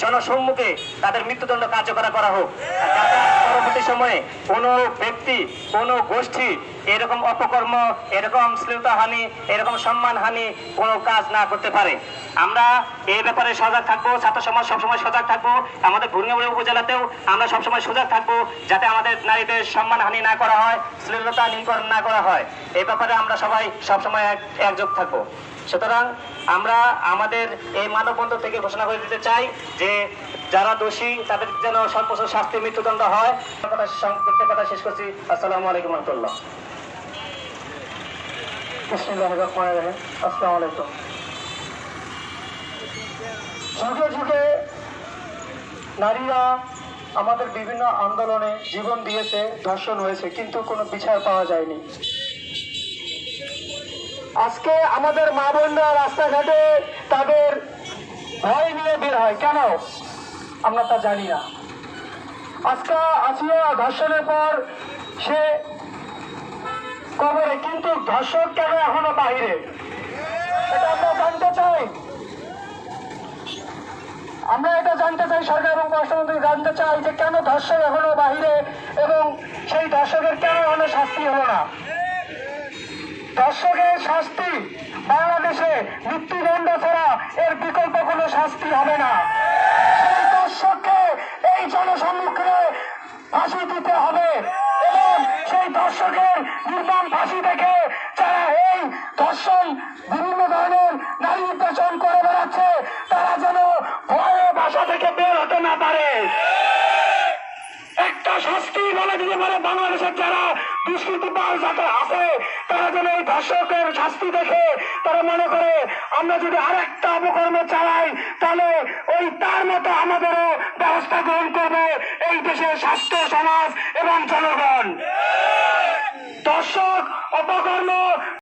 জনসম্মুখে তাদের মৃত্যুদণ্ড কার্যকর করা হোক, যাতে পরবর্তী সময়ে কোনো ব্যক্তি কোনো গোষ্ঠী এরকম অপকর্ম, এরকম শ্লীলতাহানি, এরকম সম্মানহানি কোনো কাজ না করতে পারে। আমরা এই ব্যাপারে সজাগ থাকবো, ছাত্র সমাজ সবসময় সজাগ থাকবো। আমাদের ভুরিয়ামুড়ি উপজেলাতেও আমরা সবসময় সজাগ থাকবো, যাতে আমাদের নারীদের সম্মানহানি না করা হয়, শ্লীলতা নিকরণ না করা হয়। এই ব্যাপারে আমরা সবাই সবসময় একযোগ থাকবো। সুতরাং আমরা আমাদের এই মানববন্ধন থেকে ঘোষণা করে দিতে চাই যে যারা দোষী তাদের যেন সর্বোচ্চ শাস্তি, মৃত্যুদণ্ড হয়। সংক্ষিপ্ত কথা শেষ করছি। আসসালামু আলাইকুম রহমতুল্লাহ। বিসমিল্লাহির রহমানির রহিম। আসসালামু আলাইকুম। যুগে যুগে নারীরা আমাদের বিভিন্ন আন্দোলনে জীবন দিয়েছে, ধর্ষণ হয়েছে, কিন্তু কোনো বিচার পাওয়া যায়নি। আজকে আমাদের মা বোনরা রাস্তাঘাটে তাদের ভয় নিয়ে বের হয়, কেন আমরা তা জানি না। আজকে আসিয়া ধর্ষণের পর সে কবরে, কিন্তু ধর্ষক কেন এখনো বাহিরে, এটা আমরা জানতে চাই। আমরা এটা জানতে চাই, সরকার এবং পররাষ্ট্রমন্ত্রী জানতে চাই যে কেন ধর্ষক এখনো বাহিরে এবং সেই ধর্ষকের কেন এখনো শাস্তি হলো না। ধর্ষকের শাস্তি বাংলাদেশে মৃত্যুদণ্ড ছাড়া এর বিকল্প কোনো শাস্তি হবে না। সেই ধর্ষককে এই জনসম্মুখে ফাঁসি দিতে হবে এবং সেই ধর্ষকের নির্মম ফাঁসি দেখে যারা এই ধর্ষণ বিভিন্ন ধরনের নারী নির্যাতন করে বেড়াচ্ছে তারা যেন ভয়ে বাসা থেকে বের হতে না পারে। একটা শাস্তি বলে দিতে পারে বাংলাদেশের যারা দুষ্কৃতিবাজ যারা আছে তারা যেন এই ধর্ষকের শাস্তি দেখে তারা মনে করে আমরা যদি আরেকটা অপকর্ম চালাই তাহলে ওই তার মতো আমাদেরও ব্যবস্থা গ্রহণ করবে এই দেশের স্বাস্থ্য সমাজ এবং জনগণ। ধর্ষক অপকর্ম